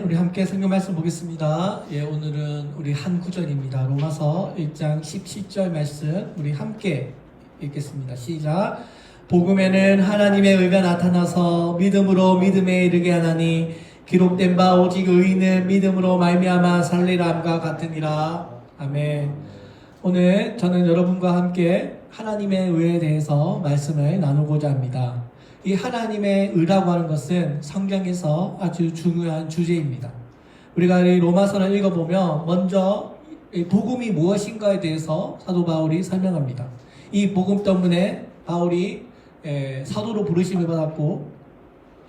아멘. 우리 함께 성경 말씀 보겠습니다. 오늘은 우리 한 구절입니다. 로마서 1장 17절 말씀 우리 함께 읽겠습니다. 시작. 복음에는 하나님의 의가 나타나서 믿음으로 믿음에 이르게 하나니 기록된 바 오직 의인은 믿음으로 말미암아 살리라함과 같으니라. 아멘. 오늘 저는 여러분과 함께 하나님의 의에 대해서 말씀을 나누고자 합니다. 이 하나님의 의라고 하는 것은 성경에서 아주 중요한 주제입니다. 우리가 이 로마서를 읽어보면 먼저 이 복음이 무엇인가에 대해서 사도 바울이 설명합니다. 이 복음 때문에 바울이 사도로 부르심을 받았고,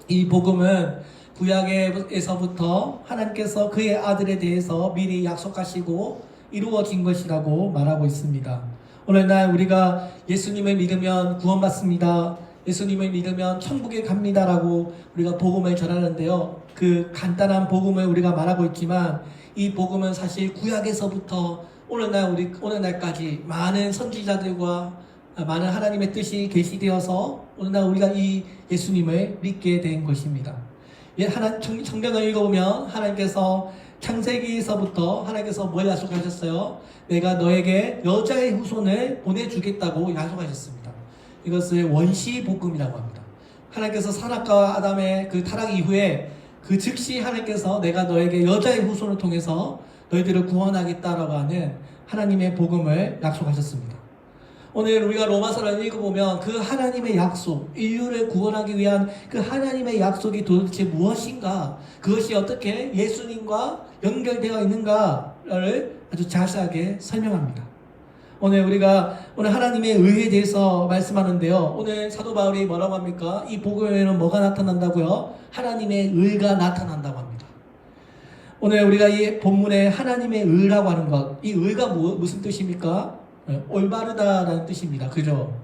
이 복음은 구약에서부터 하나님께서 그의 아들에 대해서 미리 약속하시고 이루어진 것이라고 말하고 있습니다. 오늘날 우리가 예수님을 믿으면 구원받습니다, 예수님을 믿으면 천국에 갑니다라고 우리가 복음을 전하는데요, 그 간단한 복음을 우리가 말하고 있지만 이 복음은 사실 구약에서부터 오늘날까지 많은 선지자들과 많은 하나님의 뜻이 계시되어서 오늘날 우리가 이 예수님을 믿게 된 것입니다. 성경을 읽어보면 하나님께서 창세기에서부터 하나님께서 뭘 약속하셨어요? 내가 너에게 여자의 후손을 보내주겠다고 약속하셨습니다. 이것을 원시복음이라고 합니다. 하나님께서 산악과 아담의 그 타락 이후에 그 즉시 하나님께서 내가 너에게 여자의 후손을 통해서 너희들을 구원하겠다라고 하는 하나님의 복음을 약속하셨습니다. 오늘 우리가 로마서를 읽어보면 그 하나님의 약속, 인류를 구원하기 위한 그 하나님의 약속이 도대체 무엇인가, 그것이 어떻게 예수님과 연결되어 있는가를 아주 자세하게 설명합니다. 오늘 하나님의 의에 대해서 말씀하는데요, 오늘 사도 바울이 뭐라고 합니까? 이 복음에는 뭐가 나타난다고요? 하나님의 의가 나타난다고 합니다. 오늘 우리가 이 본문에 하나님의 의라고 하는 것, 이 의가 무슨 뜻입니까? 올바르다라는 뜻입니다. 그죠?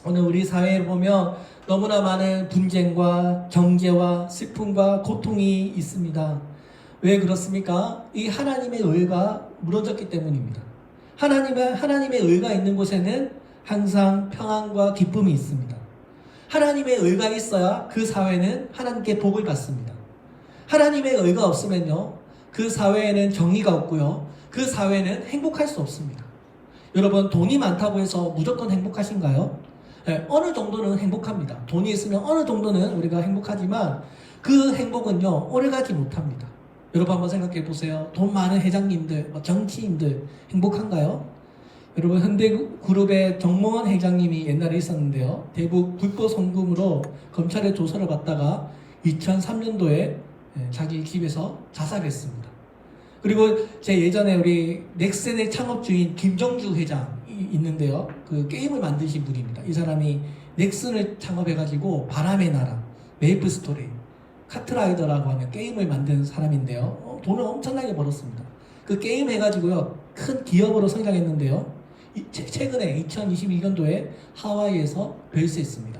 오늘 우리 사회에 보면 너무나 많은 분쟁과 정죄와 슬픔과 고통이 있습니다. 왜 그렇습니까? 이 하나님의 의가 무너졌기 때문입니다. 하나님의 의가 있는 곳에는 항상 평안과 기쁨이 있습니다. 하나님의 의가 있어야 그 사회는 하나님께 복을 받습니다. 하나님의 의가 없으면요, 그 사회에는 정의가 없고요, 그 사회는 행복할 수 없습니다. 여러분, 돈이 많다고 해서 무조건 행복하신가요? 네, 어느 정도는 행복합니다. 돈이 있으면 어느 정도는 우리가 행복하지만 그 행복은요, 오래가지 못합니다. 여러분 한번 생각해 보세요. 돈 많은 회장님들, 정치인들 행복한가요? 여러분, 현대그룹의 정몽원 회장님이 옛날에 있었는데요, 대북 불법 송금으로 검찰의 조사를 받다가 2003년도에 자기 집에서 자살했습니다. 그리고 제 예전에 우리 넥센의 창업주인 김정주 회장이 있는데요, 그 게임을 만드신 분입니다. 이 사람이 넥슨을 창업해가지고 바람의 나라, 메이플 스토리, 카트라이더라고 하는 게임을 만든 사람인데요, 돈을 엄청나게 벌었습니다. 그 게임 해가지고요, 큰 기업으로 성장했는데요, 최근에 2022년도에 하와이에서 별세했습니다.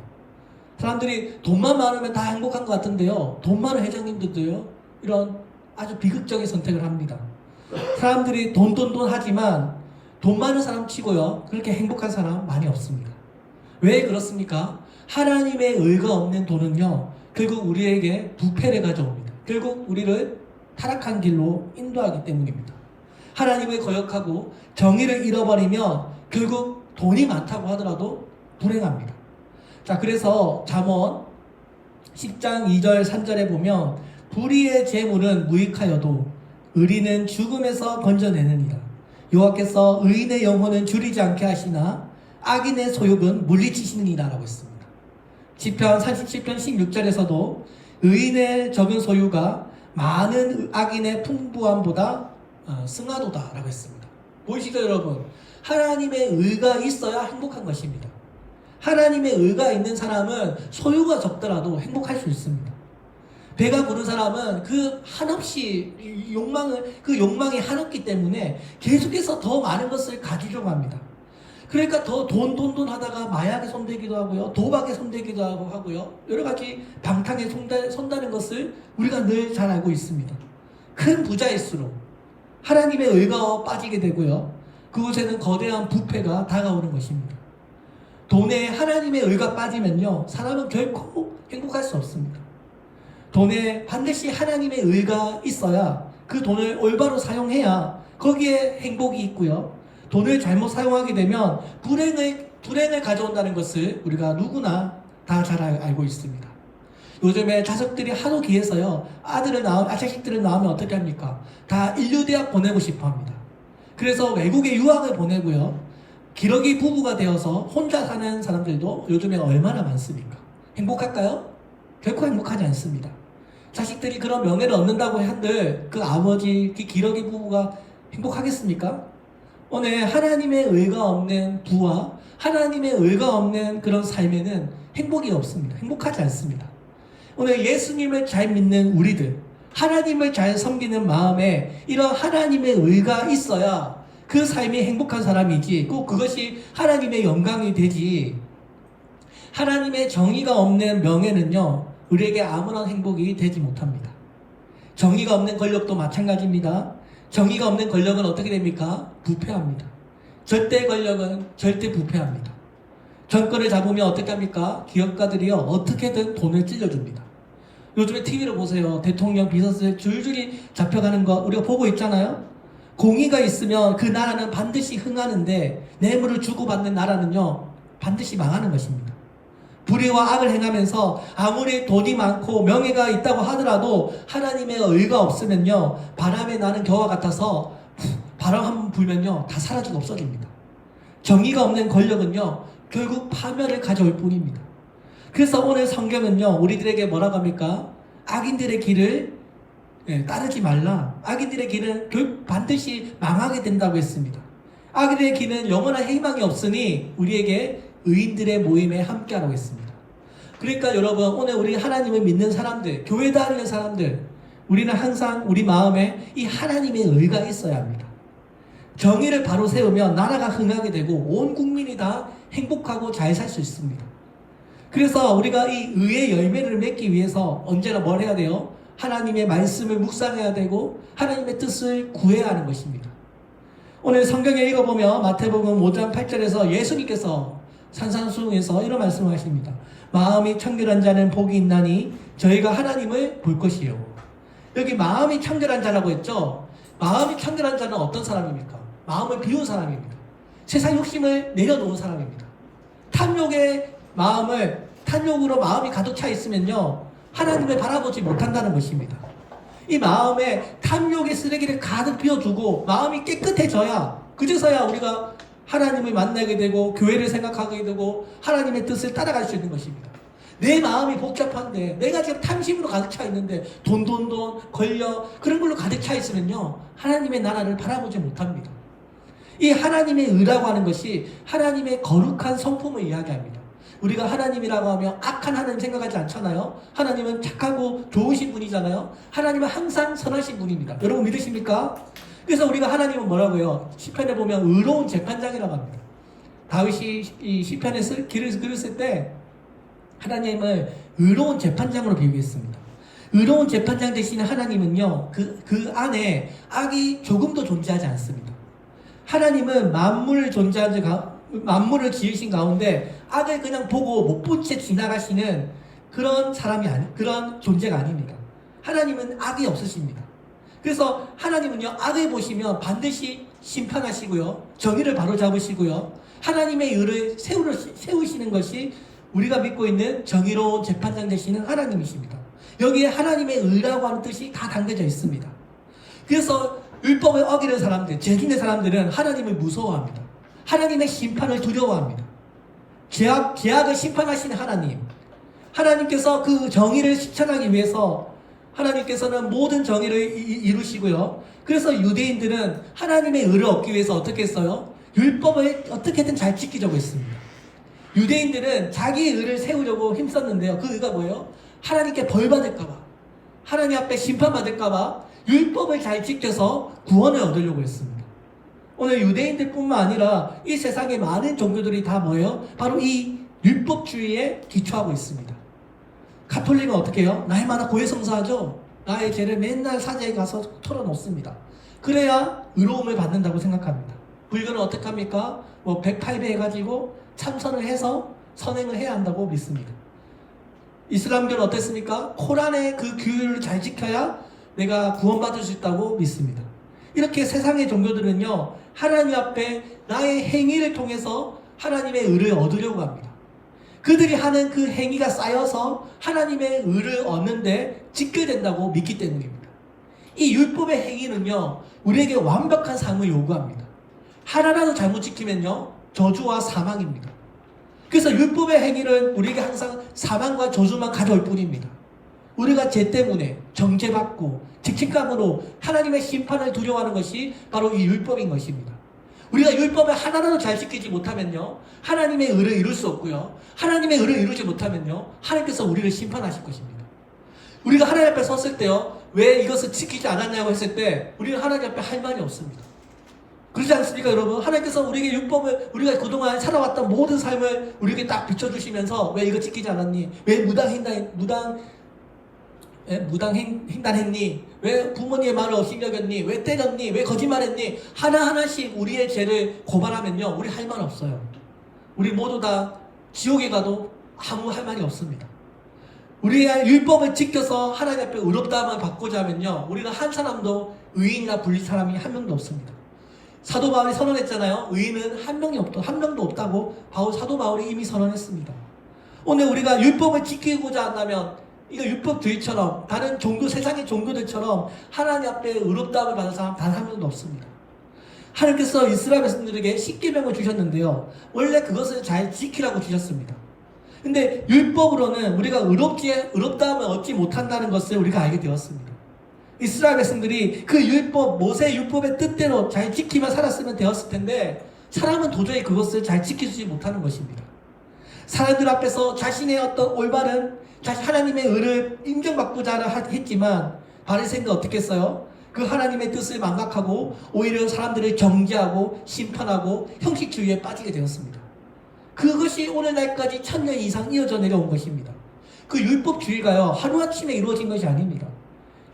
사람들이 돈만 많으면 다 행복한 것 같은데요, 돈 많은 회장님들도요, 이런 아주 비극적인 선택을 합니다. 사람들이 돈 하지만 돈 많은 사람 치고요, 그렇게 행복한 사람 많이 없습니다. 왜 그렇습니까? 하나님의 의가 없는 돈은요, 결국 우리에게 부패를 가져옵니다. 결국 우리를 타락한 길로 인도하기 때문입니다. 하나님을 거역하고 정의를 잃어버리면 결국 돈이 많다고 하더라도 불행합니다. 자, 그래서 잠언 10장 2절 3절에 보면 불의의 재물은 무익하여도 의리는 죽음에서 건져내느니라. 여호와께서 의인의 영혼은 줄이지 않게 하시나 악인의 소욕은 물리치시느니라 라고 했습니다. 시편 37편 16절에서도 의인의 적은 소유가 많은 악인의 풍부함보다 승하도다 라고 했습니다. 보이시죠 여러분? 하나님의 의가 있어야 행복한 것입니다. 하나님의 의가 있는 사람은 소유가 적더라도 행복할 수 있습니다. 배가 부른 사람은 그 욕망이 한없기 때문에 계속해서 더 많은 것을 가지려고 합니다. 그러니까 더 돈 하다가 마약에 손대기도 하고요, 도박에 손대기도 하고요, 여러 가지 방탕에 손다는 것을 우리가 늘 잘 알고 있습니다. 큰 부자일수록 하나님의 의가 빠지게 되고요, 그곳에는 거대한 부패가 다가오는 것입니다. 돈에 하나님의 의가 빠지면요, 사람은 결코 행복할 수 없습니다. 돈에 반드시 하나님의 의가 있어야 그 돈을 올바로 사용해야 거기에 행복이 있고요. 돈을 잘못 사용하게 되면 불행을 가져온다는 것을 우리가 누구나 다 잘 알고 있습니다. 요즘에 자식들이 하도 귀해서요. 자식들을 낳으면 어떻게 합니까? 다 인류대학 보내고 싶어 합니다. 그래서 외국에 유학을 보내고요. 기러기 부부가 되어서 혼자 사는 사람들도 요즘에 얼마나 많습니까? 행복할까요? 결코 행복하지 않습니다. 자식들이 그런 명예를 얻는다고 한들 그 아버지, 그 기러기 부부가 행복하겠습니까? 오늘 하나님의 의가 없는 부와 하나님의 의가 없는 그런 삶에는 행복이 없습니다. 행복하지 않습니다. 오늘 예수님을 잘 믿는 우리들, 하나님을 잘 섬기는 마음에 이런 하나님의 의가 있어야 그 삶이 행복한 사람이지, 꼭 그것이 하나님의 영광이 되지. 하나님의 정의가 없는 명예는요, 우리에게 아무런 행복이 되지 못합니다. 정의가 없는 권력도 마찬가지입니다. 정의가 없는 권력은 어떻게 됩니까? 부패합니다. 절대 권력은 절대 부패합니다. 정권을 잡으면 어떻게 합니까? 기업가들이요, 어떻게든 돈을 찔러줍니다. 요즘에 TV로 보세요. 대통령 비서실 줄줄이 잡혀가는 거 우리가 보고 있잖아요. 공의가 있으면 그 나라는 반드시 흥하는데 뇌물을 주고받는 나라는요, 반드시 망하는 것입니다. 불의와 악을 행하면서 아무리 돈이 많고 명예가 있다고 하더라도 하나님의 의가 없으면요, 바람에 나는 겨와 같아서 바람 한 번 불면요, 다 사라지고 없어집니다. 정의가 없는 권력은요, 결국 파멸을 가져올 뿐입니다. 그래서 오늘 성경은요, 우리들에게 뭐라고 합니까? 악인들의 길을 따르지 말라. 악인들의 길은 결국 반드시 망하게 된다고 했습니다. 악인들의 길은 영원한 희망이 없으니 우리에게 의인들의 모임에 함께하라고 했습니다. 그러니까 여러분, 오늘 우리 하나님을 믿는 사람들, 교회 다니는 사람들, 우리는 항상 우리 마음에 이 하나님의 의가 있어야 합니다. 정의를 바로 세우면 나라가 흥하게 되고 온 국민이 다 행복하고 잘 살 수 있습니다. 그래서 우리가 이 의의 열매를 맺기 위해서 언제나 뭘 해야 돼요? 하나님의 말씀을 묵상해야 되고 하나님의 뜻을 구해야 하는 것입니다. 오늘 성경에 읽어보면 마태복음 5장 8절에서 예수님께서 산상수훈에서 이런 말씀을 하십니다. 마음이 청결한 자는 복이 있나니 저희가 하나님을 볼 것이요. 여기 마음이 청결한 자라고 했죠. 마음이 청결한 자는 어떤 사람입니까? 마음을 비운 사람입니다. 세상 욕심을 내려놓은 사람입니다. 탐욕으로 마음이 가득 차 있으면요, 하나님을 바라보지 못한다는 것입니다. 이 마음에 탐욕의 쓰레기를 가득 비워두고 마음이 깨끗해져야, 그제서야 우리가 하나님을 만나게 되고 교회를 생각하게 되고 하나님의 뜻을 따라갈 수 있는 것입니다. 내 마음이 복잡한데, 내가 지금 탐심으로 가득 차 있는데 돈, 권력 그런 걸로 가득 차 있으면요, 하나님의 나라를 바라보지 못합니다. 이 하나님의 의라고 하는 것이 하나님의 거룩한 성품을 이야기합니다. 우리가 하나님이라고 하면 악한 하나님 생각하지 않잖아요. 하나님은 착하고 좋으신 분이잖아요. 하나님은 항상 선하신 분입니다. 여러분 믿으십니까? 그래서 우리가 하나님은 뭐라고요? 시편에 보면 의로운 재판장이라고 합니다. 다윗이 이 시편에 글을 쓸 때 하나님을 의로운 재판장으로 비유했습니다. 의로운 재판장 되신 하나님은요, 그 안에 악이 조금도 존재하지 않습니다. 하나님은 만물을 지으신 가운데 악을 그냥 보고 못 본 채 지나가시는 그런 그런 존재가 아닙니다. 하나님은 악이 없으십니다. 그래서 하나님은요, 악을 보시면 반드시 심판하시고요, 정의를 바로잡으시고요, 하나님의 의를 세우시는 것이 우리가 믿고 있는 정의로운 재판장 되시는 하나님이십니다. 여기에 하나님의 의라고 하는 뜻이 다 담겨져 있습니다. 그래서 율법을 어기는 사람들, 죄짓는 사람들은 하나님을 무서워합니다. 하나님의 심판을 두려워합니다. 죄악을 심판하시는 하나님께서 그 정의를 실천하기 위해서 하나님께서는 모든 정의를 이루시고요. 그래서 유대인들은 하나님의 의를 얻기 위해서 어떻게 했어요? 율법을 어떻게든 잘 지키려고 했습니다. 유대인들은 자기의 의를 세우려고 힘썼는데요. 그 의가 뭐예요? 하나님께 벌 받을까봐, 하나님 앞에 심판받을까봐 율법을 잘 지켜서 구원을 얻으려고 했습니다. 오늘 유대인들 뿐만 아니라 이 세상의 많은 종교들이 다 뭐예요? 바로 이 율법주의에 기초하고 있습니다. 가톨릭은 어떻게 해요? 날마다 고해성사하죠. 나의 죄를 맨날 사제에 가서 털어놓습니다. 그래야 의로움을 받는다고 생각합니다. 불교는 어떻게 합니까? 108배 해가지고 참선을 해서 선행을 해야 한다고 믿습니다. 이슬람교는 어땠습니까? 코란의 그 규율을 잘 지켜야 내가 구원받을 수 있다고 믿습니다. 이렇게 세상의 종교들은요, 하나님 앞에 나의 행위를 통해서 하나님의 의를 얻으려고 합니다. 그들이 하는 그 행위가 쌓여서 하나님의 의를 얻는데 짓게 된다고 믿기 때문입니다. 이 율법의 행위는요, 우리에게 완벽한 삶을 요구합니다. 하나라도 잘못 지키면요, 저주와 사망입니다. 그래서 율법의 행위는 우리에게 항상 사망과 저주만 가져올 뿐입니다. 우리가 죄 때문에 정죄받고 죄책감으로 하나님의 심판을 두려워하는 것이 바로 이 율법인 것입니다. 우리가 율법을 하나라도 잘 지키지 못하면요, 하나님의 의를 이룰 수 없고요, 하나님의 의를 이루지 못하면요, 하나님께서 우리를 심판하실 것입니다. 우리가 하나님 앞에 섰을 때요, 왜 이것을 지키지 않았냐고 했을 때 우리는 하나님 앞에 할 말이 없습니다. 그렇지 않습니까, 여러분? 하나님께서 우리에게 율법을, 우리가 그동안 살아왔던 모든 삶을 우리에게 딱 비춰주시면서 왜 이거 지키지 않았니? 왜 무당횡단했니? 왜 부모님의 말을 없이여겼니? 왜 때렸니? 왜 거짓말했니? 하나하나씩 우리의 죄를 고발하면요, 우리 할 말 없어요. 우리 모두 다 지옥에 가도 아무 할 말이 없습니다. 우리의 율법을 지켜서 하나님 앞에 의롭다함을 받고자 하면요, 우리는 한 사람도 의인이나 불린 사람이 한 명도 없습니다. 사도 바울이 선언했잖아요. 의인은 한 명도 없다고 사도 바울이 이미 선언했습니다. 오늘 우리가 율법을 지키고자 한다면 이거 율법주의처럼 다른 종교, 세상의 종교들처럼 하나님 앞에 의롭다함을 받은 사람 단 한 명도 없습니다. 하나님께서 이스라엘 백성들에게 십계명을 주셨는데요, 원래 그것을 잘 지키라고 주셨습니다. 근데 율법으로는 우리가 의롭다함을 얻지 못한다는 것을 우리가 알게 되었습니다. 이스라엘 백성들이 그 율법, 모세 율법의 뜻대로 잘 지키며 살았으면 되었을 텐데, 사람은 도저히 그것을 잘 지키지 못하는 것입니다. 사람들 앞에서 자신의 어떤 올바른 하나님의 의를 인정받고자 했지만, 바리새인은 어떻게 했어요? 그 하나님의 뜻을 망각하고 오히려 사람들을 정죄하고 심판하고 형식주의에 빠지게 되었습니다. 그것이 오늘날까지 1000년 이상 이어져 내려온 것입니다. 그 율법주의가요, 하루아침에 이루어진 것이 아닙니다.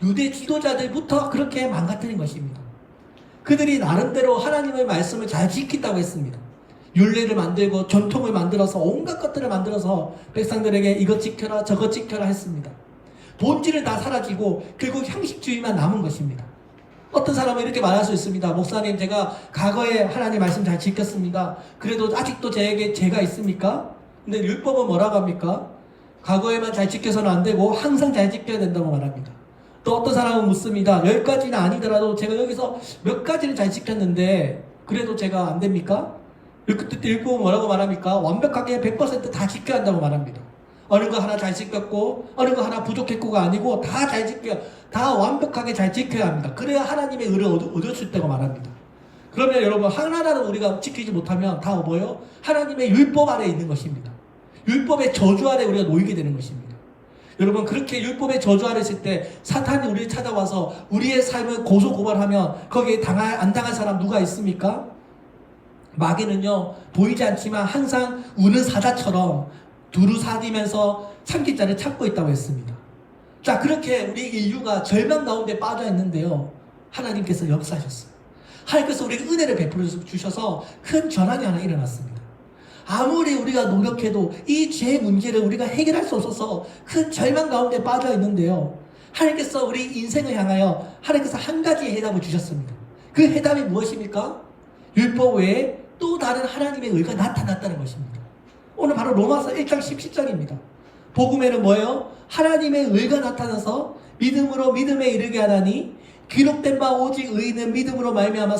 유대 지도자들부터 그렇게 망가뜨린 것입니다. 그들이 나름대로 하나님의 말씀을 잘 지킨다고 했습니다. 율례를 만들고 전통을 만들어서 온갖 것들을 만들어서 백성들에게 이것 지켜라 저것 지켜라 했습니다. 본질은 다 사라지고 결국 형식주의만 남은 것입니다. 어떤 사람은 이렇게 말할 수 있습니다. 목사님, 제가 과거에 하나님 말씀 잘 지켰습니다. 그래도 아직도 저에게 죄가 있습니까? 근데 율법은 뭐라고 합니까? 과거에만 잘 지켜서는 안 되고 항상 잘 지켜야 된다고 말합니다. 또 어떤 사람은 묻습니다. 10가지는 아니더라도 제가 여기서 몇 가지는 잘 지켰는데 그래도 제가 안 됩니까? 그때 율법은 뭐라고 말합니까? 완벽하게 100% 다 지켜야 한다고 말합니다. 어느 거 하나 잘 지켰고 어느 거 하나 부족했고가 아니고 다 잘 다 완벽하게 잘 지켜야 합니다. 그래야 하나님의 의를 얻을 수 있다고 말합니다. 그러면 여러분, 하나라도 우리가 지키지 못하면 다 뭐예요? 하나님의 율법 아래 있는 것입니다. 율법의 저주 아래 우리가 놓이게 되는 것입니다. 여러분, 그렇게 율법의 저주 아래 있을 때 사탄이 우리를 찾아와서 우리의 삶을 고소고발하면 거기에 안 당할 사람 누가 있습니까? 마귀는요, 보이지 않지만 항상 우는 사자처럼 두루사리면서 참기자를 찾고 있다고 했습니다. 자, 그렇게 우리 인류가 절망 가운데 빠져 있는데요, 하나님께서 역사하셨어요. 하나님께서 우리에게 은혜를 베풀어 주셔서 큰 전환이 하나 일어났습니다. 아무리 우리가 노력해도 이 죄 문제를 우리가 해결할 수 없어서 큰 절망 가운데 빠져 있는데요, 하나님께서 우리 인생을 향하여 하나님께서 한 가지의 해답을 주셨습니다. 그 해답이 무엇입니까? 율법 외에 또 다른 하나님의 의가 나타났다는 것입니다. 오늘 바로 로마서 1장 17절입니다. 복음에는 뭐예요? 하나님의 의가 나타나서 믿음으로 믿음에 이르게 하나니 기록된 바 오직 의인은 믿음으로 말미암아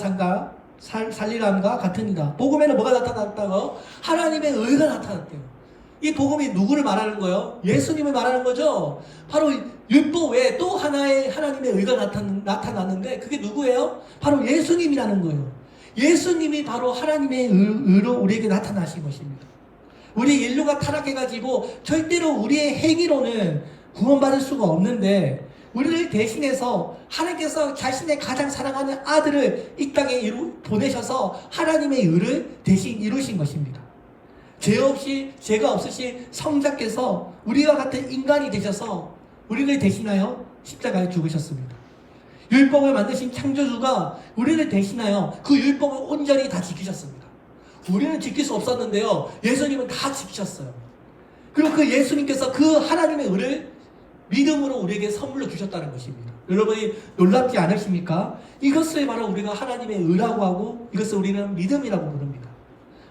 살리람과 같으니라. 복음에는 뭐가 나타났다고? 하나님의 의가 나타났대요. 이 복음이 누구를 말하는 거예요? 예수님을 말하는 거죠. 바로 율법 외에 또 하나의 하나님의 의가 나타났는데 그게 누구예요? 바로 예수님이라는 거예요. 예수님이 바로 하나님의 의로 우리에게 나타나신 것입니다. 우리 인류가 타락해가지고 절대로 우리의 행위로는 구원받을 수가 없는데, 우리를 대신해서 하나님께서 자신의 가장 사랑하는 아들을 이 땅에 보내셔서 하나님의 의를 대신 이루신 것입니다. 죄가 없으신 성자께서 우리와 같은 인간이 되셔서 우리를 대신하여 십자가에 죽으셨습니다. 율법을 만드신 창조주가 우리를 대신하여 그 율법을 온전히 다 지키셨습니다. 우리는 지킬 수 없었는데요, 예수님은 다 지키셨어요. 그리고 그 예수님께서 그 하나님의 의를 믿음으로 우리에게 선물로 주셨다는 것입니다. 여러분이 놀랍지 않으십니까? 이것을 바로 우리가 하나님의 의라고 하고 이것을 우리는 믿음이라고 부릅니다.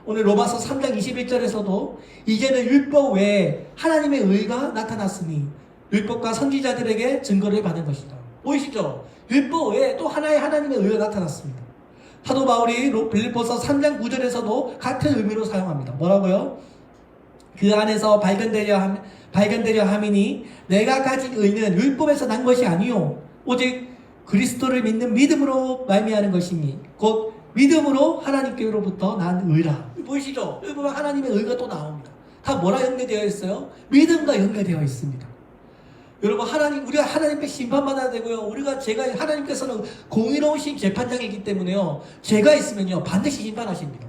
오늘 로마서 3장 21절에서도 이제는 율법 외에 하나님의 의가 나타났으니 율법과 선지자들에게 증거를 받은 것이다. 보이시죠? 율법 외에 또 하나의 하나님의 의가 나타났습니다. 사도 바울이 빌립보서 3장 9절에서도 같은 의미로 사용합니다. 뭐라고요? 그 안에서 발견되려 함이니 내가 가진 의는 율법에서 난 것이 아니요 오직 그리스도를 믿는 믿음으로 말미암는 것이니 곧 믿음으로 하나님께로부터 난 의라. 보이시죠? 여기 보면 하나님의 의가 또 나옵니다. 다 뭐라 연결되어 있어요? 믿음과 연결되어 있습니다. 여러분, 우리가 하나님께 심판받아야 되고요. 하나님께서는 공의로우신 재판장이기 때문에요. 죄가 있으면요, 반드시 심판하십니다.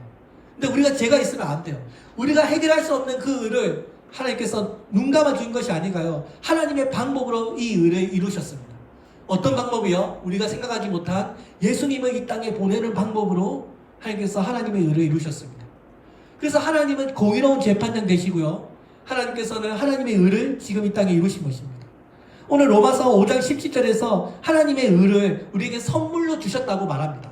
근데 우리가 죄가 있으면 안 돼요. 우리가 해결할 수 없는 그 의를 하나님께서 눈 감아 준 것이 아니가요. 하나님의 방법으로 이 의를 이루셨습니다. 어떤 방법이요? 우리가 생각하지 못한 예수님을 이 땅에 보내는 방법으로 하나님께서 하나님의 의를 이루셨습니다. 그래서 하나님은 공의로운 재판장 되시고요. 하나님께서는 하나님의 의를 지금 이 땅에 이루신 것입니다. 오늘 로마서 5장 17절에서 하나님의 의를 우리에게 선물로 주셨다고 말합니다.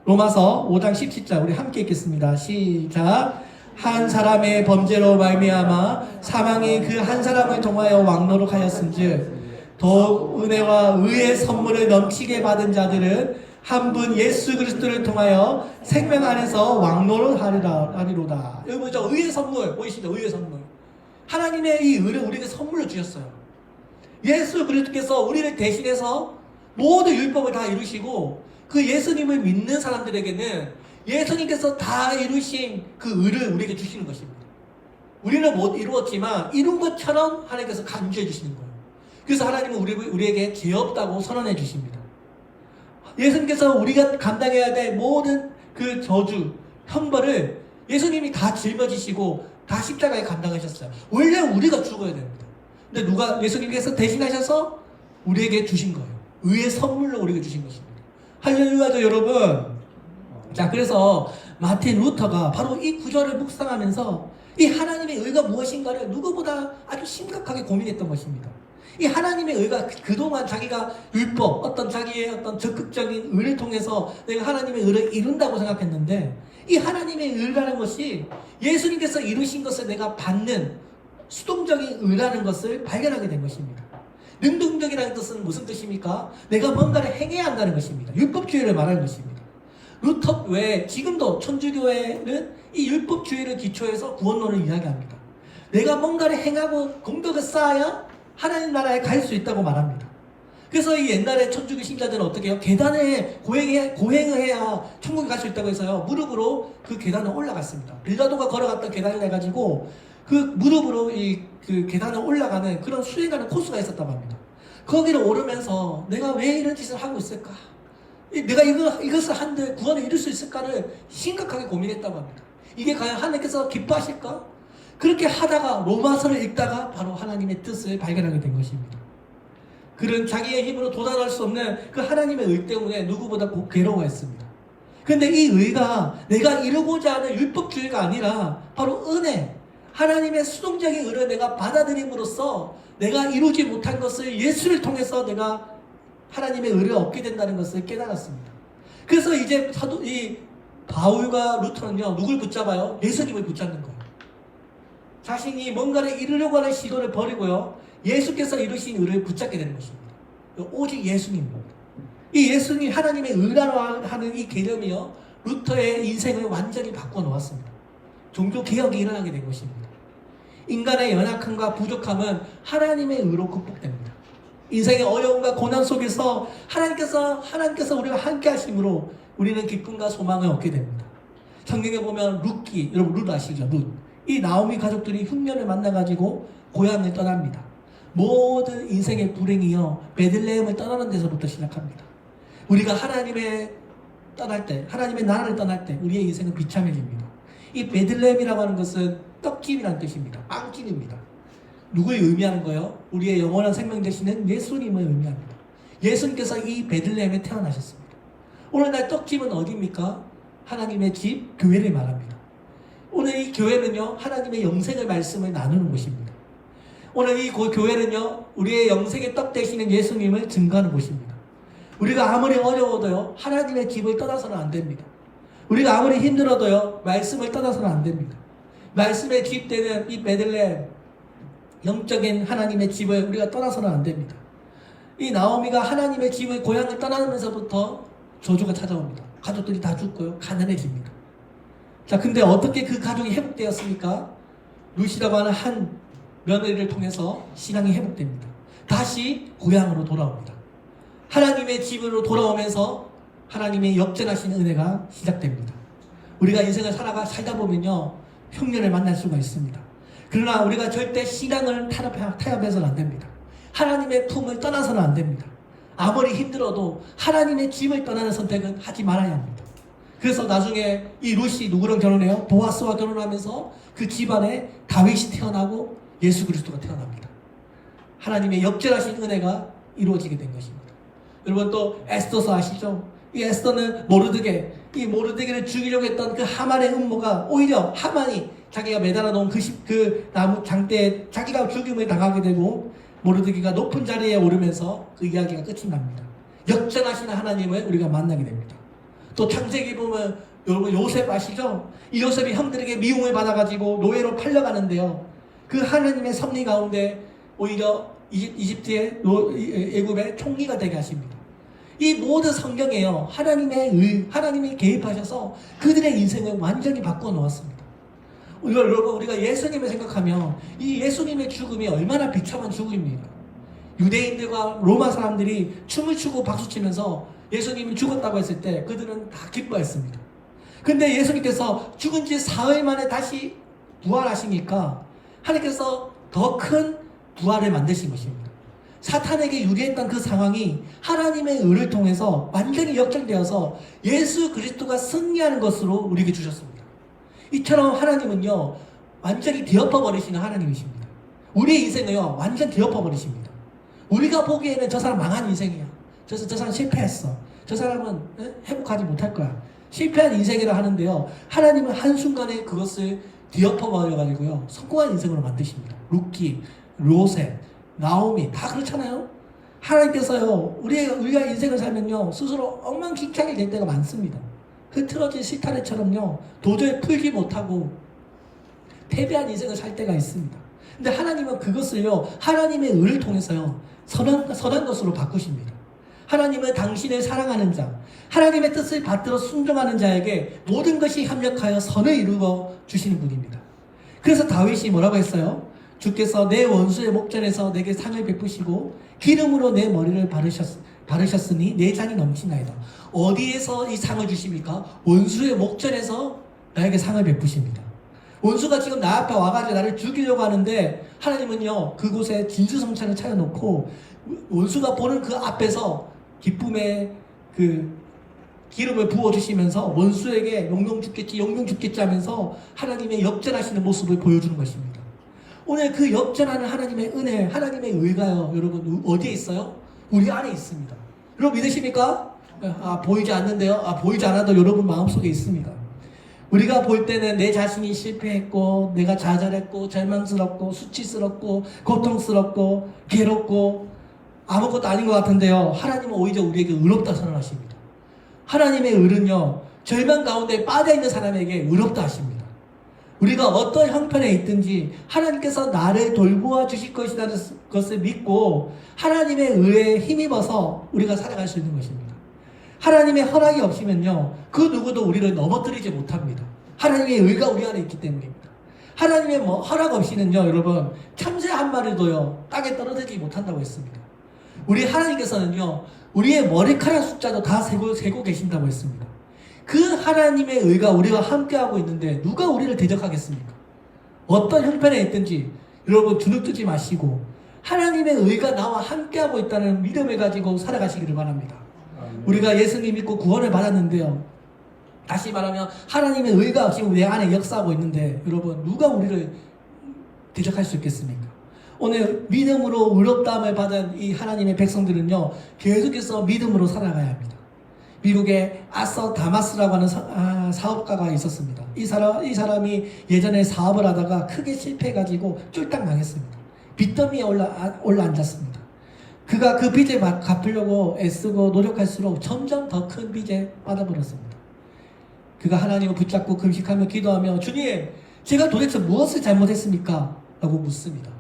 로마서 5장 17절 우리 함께 읽겠습니다. 시작. 한 사람의 범죄로 말미암아 사망이 그 한 사람을 통하여 왕노로 하였은즉 더욱 은혜와 의의 선물을 넘치게 받은 자들은 한 분 예수 그리스도를 통하여 생명 안에서 왕노를 하리로다. 여기 보죠. 의의 선물 보이시죠? 의의 선물. 하나님의 이 의를 우리에게 선물로 주셨어요. 예수 그리스도께서 우리를 대신해서 모든 율법을 다 이루시고 그 예수님을 믿는 사람들에게는 예수님께서 다 이루신 그 의를 우리에게 주시는 것입니다. 우리는 못 이루었지만 이룬 것처럼 하나님께서 간주해 주시는 거예요. 그래서 하나님은 우리에게 죄 없다고 선언해 주십니다. 예수님께서 우리가 감당해야 될 모든 그 저주, 형벌을 예수님이 다 짊어지시고 다 십자가에 감당하셨어요. 원래 우리가 죽어야 됩니다. 근데 예수님께서 대신하셔서 우리에게 주신 거예요. 의의 선물로 우리에게 주신 것입니다. 할렐루야죠, 여러분. 자, 그래서 마틴 루터가 바로 이 구절을 묵상하면서 이 하나님의 의가 무엇인가를 누구보다 아주 심각하게 고민했던 것입니다. 이 하나님의 의가 그동안 자기가 율법, 자기의 어떤 적극적인 의를 통해서 내가 하나님의 의를 이룬다고 생각했는데 이 하나님의 의라는 것이 예수님께서 이루신 것을 내가 받는 수동적인 의라는 것을 발견하게 된 것입니다. 능동적이라는 뜻은 무슨 뜻입니까? 내가 뭔가를 행해야 한다는 것입니다. 율법주의를 말하는 것입니다. 루터 외에 지금도 천주교회는 이 율법주의를 기초해서 구원론을 이야기합니다. 내가 뭔가를 행하고 공덕을 쌓아야 하나님 나라에 갈 수 있다고 말합니다. 그래서 이 옛날에 천주교 신자들은 어떻게 해요? 계단에 고행을 해야 천국에 갈 수 있다고 해서요. 무릎으로 그 계단을 올라갔습니다. 빌라도가 걸어갔던 계단을 해가지고 그 무릎으로 그 계단을 올라가는 그런 수행하는 코스가 있었다고 합니다. 거기를 오르면서 내가 왜 이런 짓을 하고 있을까? 내가 이것을 한데 구원을 이룰 수 있을까를 심각하게 고민했다고 합니다. 이게 과연 하나님께서 기뻐하실까? 그렇게 하다가 로마서를 읽다가 바로 하나님의 뜻을 발견하게 된 것입니다. 그런 자기의 힘으로 도달할 수 없는 그 하나님의 의 때문에 누구보다 괴로워했습니다. 그런데 이 의가 내가 이루고자 하는 율법주의가 아니라 바로 은혜, 하나님의 수동적인 의를 내가 받아들임으로써 내가 이루지 못한 것을 예수를 통해서 내가 하나님의 의를 얻게 된다는 것을 깨달았습니다. 그래서 이제 이 바울과 루터는요, 누굴 붙잡아요? 예수님을 붙잡는 거예요. 자신이 뭔가를 이루려고 하는 시도를 버리고요, 예수께서 이루신 의를 붙잡게 되는 것입니다. 오직 예수님입니다. 이 예수님, 하나님의 의라고 하는 이 개념이요, 루터의 인생을 완전히 바꿔놓았습니다. 종교개혁이 일어나게 된 것입니다. 인간의 연약함과 부족함은 하나님의 의로 극복됩니다. 인생의 어려움과 고난 속에서 하나님께서 우리와 함께 하심으로 우리는 기쁨과 소망을 얻게 됩니다. 성경에 보면 여러분 룻 아시죠? 룻. 이 나오미 가족들이 흉년을 만나가지고 고향을 떠납니다. 모든 인생의 불행이요, 베들레헴을 떠나는 데서부터 시작합니다. 우리가 하나님의 나라를 떠날 때 우리의 인생은 비참해집니다. 이 베들레헴이라고 하는 것은 떡집이라는 뜻입니다. 빵집입니다. 누구를 의미하는 거예요? 우리의 영원한 생명 되시는 예수님을 의미합니다. 예수님께서 이 베들레헴에 태어나셨습니다. 오늘날 떡집은 어디입니까? 하나님의 집, 교회를 말합니다. 오늘 이 교회는요, 하나님의 영생의 말씀을 나누는 곳입니다. 오늘 이 교회는요, 우리의 영생의 떡 되시는 예수님을 증거하는 곳입니다. 우리가 아무리 어려워도요, 하나님의 집을 떠나서는 안 됩니다. 우리가 아무리 힘들어도요, 말씀을 떠나서는 안 됩니다. 말씀의 집 되는 이 베들레헴, 영적인 하나님의 집을 우리가 떠나서는 안 됩니다. 이 나오미가 하나님의 집을 고향을 떠나면서부터 저주가 찾아옵니다. 가족들이 다 죽고요, 가난해집니다. 자, 근데 어떻게 그 가족이 회복되었습니까? 루시라고 하는 한 며느리를 통해서 신앙이 회복됩니다. 다시 고향으로 돌아옵니다. 하나님의 집으로 돌아오면서 하나님의 역전하시는 은혜가 시작됩니다. 우리가 인생을 살다 보면요, 흉년을 만날 수가 있습니다. 그러나 우리가 절대 신앙을 타협해서는 안 됩니다. 하나님의 품을 떠나서는 안 됩니다. 아무리 힘들어도 하나님의 집을 떠나는 선택은 하지 말아야 합니다. 그래서 나중에 이 루시 누구랑 결혼해요? 보아스와 결혼하면서 그 집안에 다윗이 태어나고 예수 그리스도가 태어납니다. 하나님의 역전하신 은혜가 이루어지게 된 것입니다. 여러분 또 에스더서 아시죠? 이 에스더는 이 모르드게를 죽이려고 했던 그 하만의 음모가 오히려 하만이 자기가 매달아 놓은 그 나무 장대에 자기가 죽임을 당하게 되고 모르드게가 높은 자리에 오르면서 그 이야기가 끝이 납니다. 역전하시는 하나님을 우리가 만나게 됩니다. 또 창세기 보면 여러분 요셉 아시죠? 이 요셉이 형들에게 미움을 받아가지고 노예로 팔려가는데요. 그 하나님의 섭리 가운데 오히려 이집트의 애굽의 총리가 되게 하십니다. 이 모든 성경에요, 하나님이 개입하셔서 그들의 인생을 완전히 바꾸어 놓았습니다. 여러분 우리가 예수님을 생각하면 이 예수님의 죽음이 얼마나 비참한 죽음입니까? 유대인들과 로마 사람들이 춤을 추고 박수치면서 예수님이 죽었다고 했을 때 그들은 다 기뻐했습니다. 근데 예수님께서 죽은 지 사흘 만에 다시 부활하시니까 하나님께서 더 큰 부활을 만드신 것입니다. 사탄에게 유리했던 그 상황이 하나님의 의를 통해서 완전히 역전되어서 예수 그리스도가 승리하는 것으로 우리에게 주셨습니다. 이처럼 하나님은요, 완전히 뒤엎어버리시는 하나님이십니다. 우리의 인생을요, 완전 뒤엎어버리십니다. 우리가 보기에는 저 사람 망한 인생이야. 저 사람 실패했어. 저 사람은 회복하지 못할 거야. 실패한 인생이라 하는데요, 하나님은 한순간에 그것을 뒤엎어버려가지고요, 성공한 인생으로 만드십니다. 루키, 로셈, 나오미 다 그렇잖아요. 하나님께서요, 우리가 인생을 살면요, 스스로 엉망진창이 될 때가 많습니다. 흐트러진 실타래처럼요, 도저히 풀지 못하고 패배한 인생을 살 때가 있습니다. 근데 하나님은 그것을요, 하나님의 의를 통해서요, 선한 것으로 바꾸십니다. 하나님은 당신을 사랑하는 자, 하나님의 뜻을 받들어 순종하는 자에게 모든 것이 합력하여 선을 이루어 주시는 분입니다. 그래서 다윗이 뭐라고 했어요? 주께서 내 원수의 목전에서 내게 상을 베푸시고 기름으로 내 머리를 바르셨으니 내 잔이 넘치나이다. 어디에서 이 상을 주십니까? 원수의 목전에서 나에게 상을 베푸십니다. 원수가 지금 나 앞에 와가지고 나를 죽이려고 하는데 하나님은요, 그곳에 진수성찬을 차려놓고 원수가 보는 그 앞에서 기쁨의 그 기름을 부어주시면서 원수에게 영영 죽겠지 하면서 하나님의 역전하시는 모습을 보여주는 것입니다. 오늘 그 역전하는 하나님의 은혜, 하나님의 의가요, 여러분 어디에 있어요? 우리 안에 있습니다. 여러분 믿으십니까? 보이지 않는데요. 보이지 않아도 여러분 마음속에 있습니다. 우리가 볼 때는 내 자신이 실패했고 내가 좌절했고 절망스럽고 수치스럽고 고통스럽고 괴롭고 아무것도 아닌 것 같은데요, 하나님은 오히려 우리에게 의롭다 선언하십니다. 하나님의 의는요, 절망 가운데 빠져있는 사람에게 의롭다 하십니다. 우리가 어떤 형편에 있든지 하나님께서 나를 돌보아 주실 것이라는 것을 믿고 하나님의 의에 힘입어서 우리가 살아갈 수 있는 것입니다. 하나님의 허락이 없으면요, 그 누구도 우리를 넘어뜨리지 못합니다. 하나님의 의가 우리 안에 있기 때문입니다. 하나님의 허락 없이는요, 여러분 참새 한 마리도요 땅에 떨어지지 못한다고 했습니다. 우리 하나님께서는요, 우리의 머리카락 숫자도 다 세고 계신다고 했습니다. 그 하나님의 의가 우리와 함께하고 있는데 누가 우리를 대적하겠습니까? 어떤 형편에 있든지 여러분 주눅들지 마시고 하나님의 의가 나와 함께하고 있다는 믿음을 가지고 살아가시기를 바랍니다. 우리가 예수님 믿고 구원을 받았는데요, 다시 말하면 하나님의 의가 지금 내 안에 역사하고 있는데 여러분 누가 우리를 대적할 수 있겠습니까? 오늘 믿음으로 의롭다함을 받은 이 하나님의 백성들은요, 계속해서 믿음으로 살아가야 합니다. 미국에 아서 다마스라고 하는 사업가가 있었습니다. 이 사람이 예전에 사업을 하다가 크게 실패해가지고 쫄딱 망했습니다. 빚더미에 올라앉았습니다. 그가 그 빚을 갚으려고 애쓰고 노력할수록 점점 더 큰 빚에 빠져버렸습니다. 그가 하나님을 붙잡고 금식하며 기도하며 주님, 제가 도대체 무엇을 잘못했습니까? 라고 묻습니다.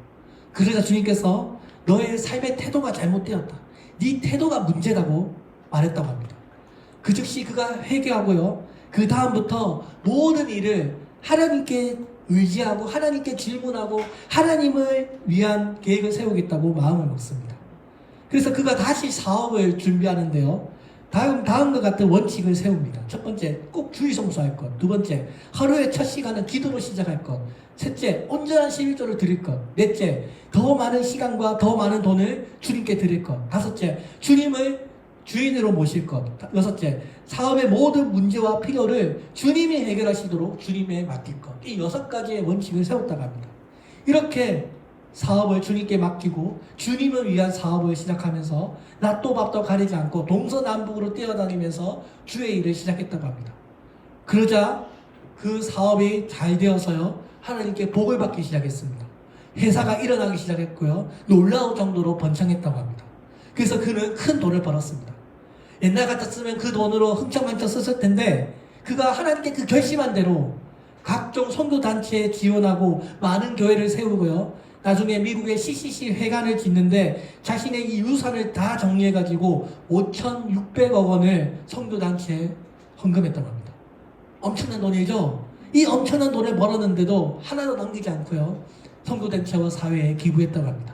그러자 주님께서 너의 삶의 태도가 잘못되었다. 네 태도가 문제라고 말했다고 합니다. 그 즉시 그가 회개하고요. 그 다음부터 모든 일을 하나님께 의지하고 하나님께 질문하고 하나님을 위한 계획을 세우겠다고 마음을 먹습니다. 그래서 그가 다시 사업을 준비하는데요. 다음과 같은 원칙을 세웁니다. 첫 번째, 꼭 주의 성수할 것. 두 번째, 하루의 첫 시간은 기도로 시작할 것. 셋째, 온전한 11조를 드릴 것. 넷째, 더 많은 시간과 더 많은 돈을 주님께 드릴 것. 다섯째, 주님을 주인으로 모실 것. 여섯째, 사업의 모든 문제와 필요를 주님이 해결하시도록 주님에 맡길 것. 이 6가지의 원칙을 세웠다고 합니다. 이렇게 사업을 주님께 맡기고 주님을 위한 사업을 시작하면서 낮도 밥도 가리지 않고 동서남북으로 뛰어다니면서 주의 일을 시작했다고 합니다. 그러자 그 사업이 잘 되어서요, 하나님께 복을 받기 시작했습니다. 회사가 일어나기 시작했고요, 놀라울 정도로 번창했다고 합니다. 그래서 그는 큰 돈을 벌었습니다. 옛날 같았으면 그 돈으로 흥청망청 썼을 텐데 그가 하나님께 그 결심한 대로 각종 선교단체에 지원하고 많은 교회를 세우고요, 나중에 미국의 CCC 회관을 짓는데 자신의 이 유산을 다 정리해가지고 5,600억 원을 선교단체에 헌금했다고 합니다. 엄청난 돈이죠? 이 엄청난 돈을 벌었는데도 하나도 남기지 않고요, 선교단체와 사회에 기부했다고 합니다.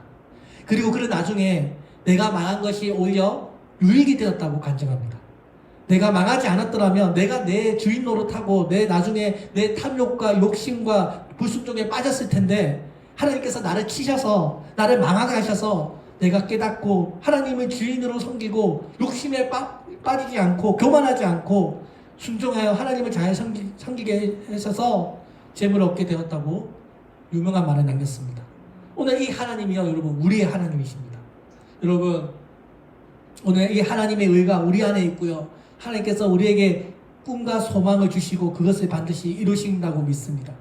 그리고 그는 나중에 내가 망한 것이 오히려 유익이 되었다고 간증합니다. 내가 망하지 않았더라면 내가 내 주인 노릇하고 내 나중에 내 탐욕과 욕심과 불순종에 빠졌을 텐데 하나님께서 나를 치셔서 나를 망하게 하셔서 내가 깨닫고 하나님을 주인으로 섬기고 욕심에 빠지지 않고 교만하지 않고 순종하여 하나님을 잘 섬기게 하셔서 재물을 얻게 되었다고 유명한 말을 남겼습니다. 오늘 이 하나님이요, 여러분, 우리의 하나님이십니다. 여러분, 오늘 이 하나님의 의가 우리 안에 있고요, 하나님께서 우리에게 꿈과 소망을 주시고 그것을 반드시 이루신다고 믿습니다.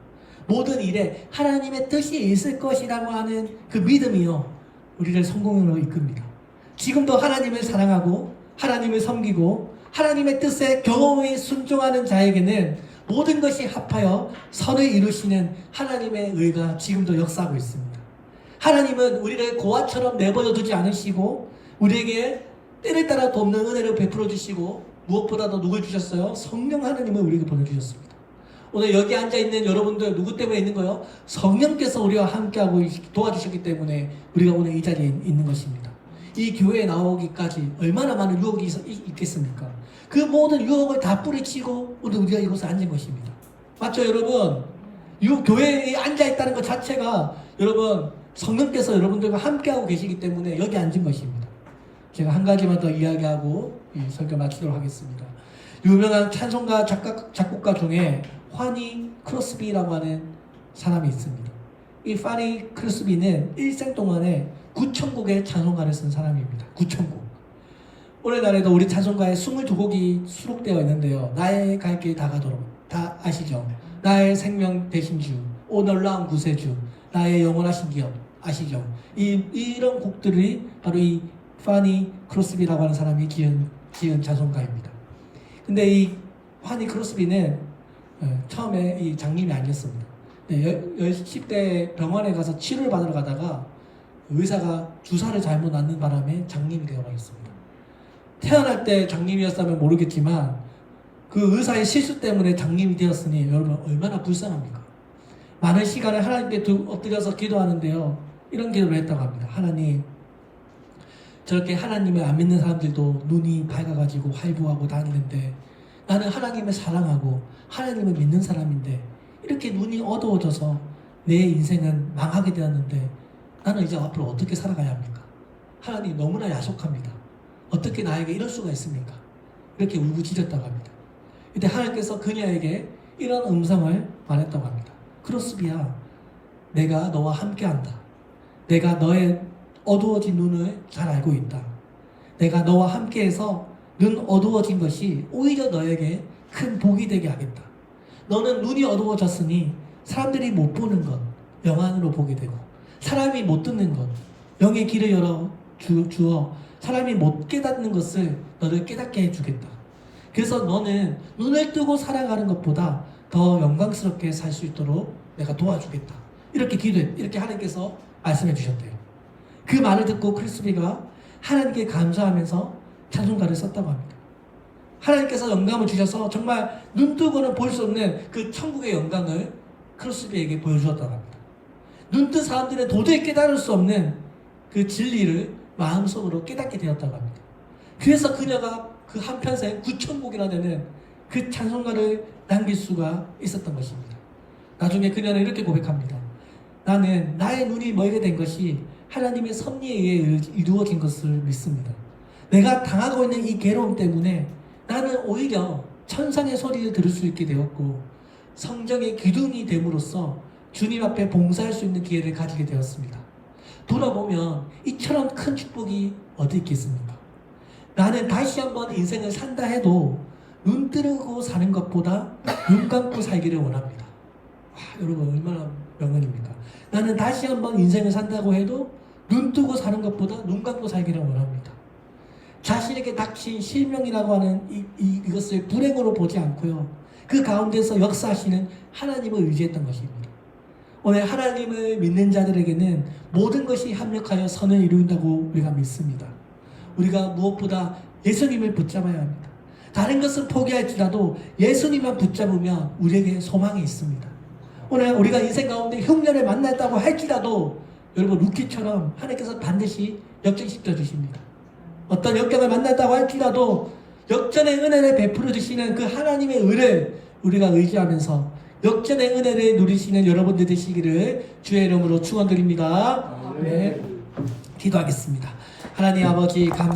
모든 일에 하나님의 뜻이 있을 것이라고 하는 그 믿음이요, 우리를 성공으로 이끕니다. 지금도 하나님을 사랑하고 하나님을 섬기고 하나님의 뜻에 경험히 순종하는 자에게는 모든 것이 합하여 선을 이루시는 하나님의 의가 지금도 역사하고 있습니다. 하나님은 우리를 고아처럼 내버려 두지 않으시고 우리에게 때를 따라 돕는 은혜를 베풀어 주시고 무엇보다도 누굴 주셨어요? 성령 하나님을 우리에게 보내주셨습니다. 오늘 여기 앉아있는 여러분들 누구 때문에 있는 거예요? 성령께서 우리와 함께하고 도와주셨기 때문에 우리가 오늘 이 자리에 있는 것입니다. 이 교회에 나오기까지 얼마나 많은 유혹이 있겠습니까? 그 모든 유혹을 다 뿌리치고 오늘 우리가 이곳에 앉은 것입니다. 맞죠, 여러분? 교회에 앉아있다는 것 자체가 여러분, 성령께서 여러분들과 함께하고 계시기 때문에 여기 앉은 것입니다. 제가 한 가지만 더 이야기하고 이 설교 마치도록 하겠습니다. 유명한 찬송가 작곡가 중에 파니 크로스비라고 하는 사람이 있습니다. 이 파니 크로스비는 일생 동안에 9,000곡의 찬송가를 쓴 사람입니다. 9,000곡. 오늘날에도 우리 찬송가에 22곡이 수록되어 있는데요. 나의 갈 길 다 가도록, 다 아시죠? 나의 생명 되신 주, 오 놀라운 구세주, 나의 영원하신 기업, 아시죠? 이런 곡들이 바로 이 파니 크로스비라고 하는 사람이 지은 찬송가입니다. 근데 이 파니 크로스비는 처음에 이 장님이 아니었습니다. 10대 병원에 가서 치료를 받으러 가다가 의사가 주사를 잘못 놨는 바람에 장님이 되어버렸습니다. 태어날 때 장님이었다면 모르겠지만 그 의사의 실수 때문에 장님이 되었으니 여러분 얼마나 불쌍합니까? 많은 시간을 하나님께 엎드려서 기도하는데요, 이런 기도를 했다고 합니다. 하나님, 저렇게 하나님을 안 믿는 사람들도 눈이 밝아가지고 활보하고 다니는데 나는 하나님을 사랑하고 하나님을 믿는 사람인데 이렇게 눈이 어두워져서 내 인생은 망하게 되었는데 나는 이제 앞으로 어떻게 살아가야 합니까? 하나님 너무나 야속합니다. 어떻게 나에게 이럴 수가 있습니까? 이렇게 울부짖었다고 합니다. 이때 하나님께서 그녀에게 이런 음성을 말했다고 합니다. 크로스비야, 내가 너와 함께한다. 내가 너의 어두워진 눈을 잘 알고 있다. 내가 너와 함께해서 눈 어두워진 것이 오히려 너에게 큰 복이 되게 하겠다. 너는 눈이 어두워졌으니 사람들이 못 보는 것 영안으로 보게 되고 사람이 못 듣는 것, 영의 길을 열어 주어 사람이 못 깨닫는 것을 너를 깨닫게 해주겠다. 그래서 너는 눈을 뜨고 살아가는 것보다 더 영광스럽게 살 수 있도록 내가 도와주겠다. 이렇게 이렇게 하나님께서 말씀해 주셨대요. 그 말을 듣고 크리스비가 하나님께 감사하면서 찬송가를 썼다고 합니다. 하나님께서 영감을 주셔서 정말 눈 뜨고는 볼 수 없는 그 천국의 영광을 크리스비에게 보여주었다고 합니다. 눈 뜬 사람들은 도저히 깨달을 수 없는 그 진리를 마음속으로 깨닫게 되었다고 합니다. 그래서 그녀가 그 한편생 9,000곡이나 되는 그 찬송가를 남길 수가 있었던 것입니다. 나중에 그녀는 이렇게 고백합니다. 나는 나의 눈이 멀게 된 것이 하나님의 섭리에 의해 이루어진 것을 믿습니다. 내가 당하고 있는 이 괴로움 때문에 나는 오히려 천상의 소리를 들을 수 있게 되었고 성정의 기둥이 됨으로써 주님 앞에 봉사할 수 있는 기회를 가지게 되었습니다. 돌아보면 이처럼 큰 축복이 어디 있겠습니까? 나는 다시 한번 인생을 산다 해도 눈 뜨고 사는 것보다 눈 감고 살기를 원합니다. 여러분 얼마나 명언입니까? 나는 다시 한번 인생을 산다고 해도 눈 뜨고 사는 것보다 눈 감고 살기를 원합니다. 자신에게 닥친 실명이라고 하는 이것을 불행으로 보지 않고요. 그 가운데서 역사하시는 하나님을 의지했던 것입니다. 오늘 하나님을 믿는 자들에게는 모든 것이 합력하여 선을 이룬다고 우리가 믿습니다. 우리가 무엇보다 예수님을 붙잡아야 합니다. 다른 것은 포기할지라도 예수님만 붙잡으면 우리에게 소망이 있습니다. 오늘 우리가 인생 가운데 흉년을 만났다고 할지라도 여러분 루키처럼 하나님께서 반드시 역전시켜 주십니다. 어떤 역경을 만났다고 할지라도 역전의 은혜를 베풀어 주시는 그 하나님의 은혜를 우리가 의지하면서 역전의 은혜를 누리시는 여러분들 되시기를 주의 이름으로 축원드립니다. 네, 기도하겠습니다. 하나님 아버지